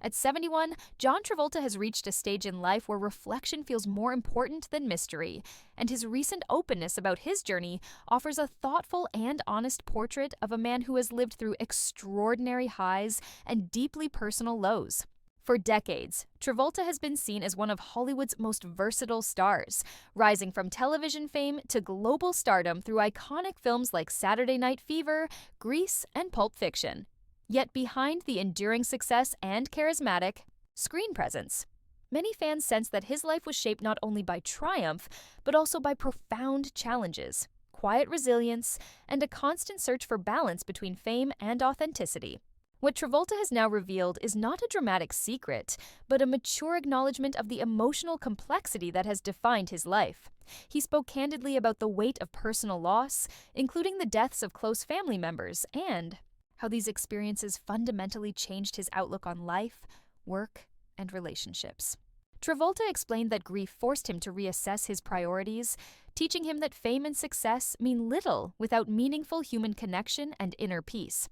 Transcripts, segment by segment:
At 71, John Travolta has reached a stage in life where reflection feels more important than mystery, and his recent openness about his journey offers a thoughtful and honest portrait of a man who has lived through extraordinary highs and deeply personal lows. For decades, Travolta has been seen as one of Hollywood's most versatile stars, rising from television fame to global stardom through iconic films like Saturday Night Fever, Grease, and Pulp Fiction. Yet behind the enduring success and charismatic screen presence, many fans sense that his life was shaped not only by triumph, but also by profound challenges, quiet resilience, and a constant search for balance between fame and authenticity. What Travolta has now revealed is not a dramatic secret, but a mature acknowledgement of the emotional complexity that has defined his life. He spoke candidly about the weight of personal loss, including the deaths of close family members, and how these experiences fundamentally changed his outlook on life, work, and relationships. Travolta explained that grief forced him to reassess his priorities, teaching him that fame and success mean little without meaningful human connection and inner peace.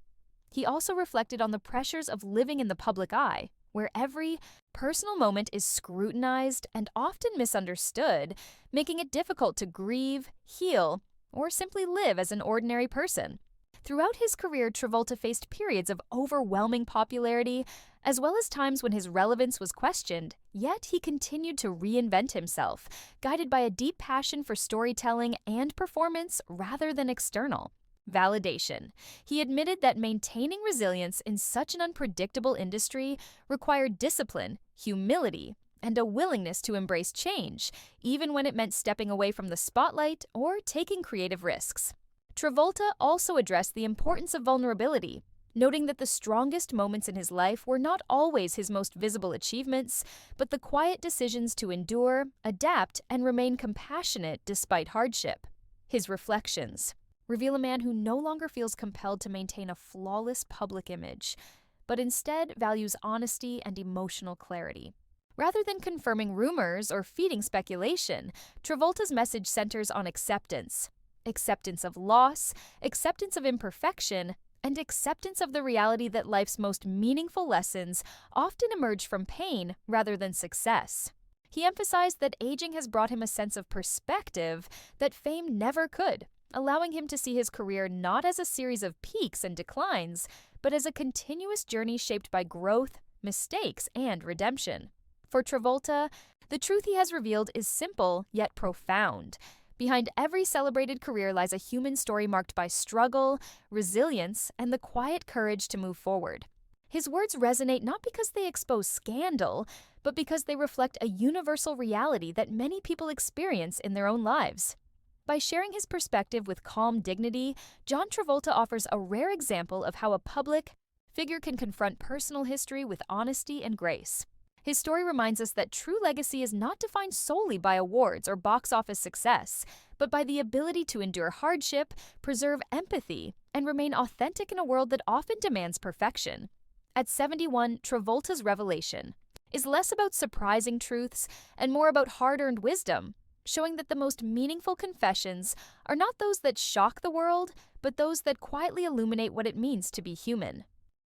He also reflected on the pressures of living in the public eye, where every personal moment is scrutinized and often misunderstood, making it difficult to grieve, heal, or simply live as an ordinary person. Throughout his career, Travolta faced periods of overwhelming popularity, as well as times when his relevance was questioned, yet he continued to reinvent himself, guided by a deep passion for storytelling and performance rather than external validation. He admitted that maintaining resilience in such an unpredictable industry required discipline, humility, and a willingness to embrace change, even when it meant stepping away from the spotlight or taking creative risks. Travolta also addressed the importance of vulnerability, noting that the strongest moments in his life were not always his most visible achievements, but the quiet decisions to endure, adapt, and remain compassionate despite hardship. His reflections reveal a man who no longer feels compelled to maintain a flawless public image, but instead values honesty and emotional clarity. Rather than confirming rumors or feeding speculation, Travolta's message centers on acceptance. Acceptance of loss, acceptance of imperfection, and acceptance of the reality that life's most meaningful lessons often emerge from pain rather than success. He emphasized that aging has brought him a sense of perspective that fame never could, allowing him to see his career not as a series of peaks and declines, but as a continuous journey shaped by growth, mistakes, and redemption. For Travolta, the truth he has revealed is simple yet profound. Behind every celebrated career lies a human story marked by struggle, resilience, and the quiet courage to move forward. His words resonate not because they expose scandal, but because they reflect a universal reality that many people experience in their own lives. By sharing his perspective with calm dignity, John Travolta offers a rare example of how a public figure can confront personal history with honesty and grace. His story reminds us that true legacy is not defined solely by awards or box office success, but by the ability to endure hardship, preserve empathy, and remain authentic in a world that often demands perfection. At 71, Travolta's revelation is less about surprising truths and more about hard-earned wisdom, showing that the most meaningful confessions are not those that shock the world, but those that quietly illuminate what it means to be human.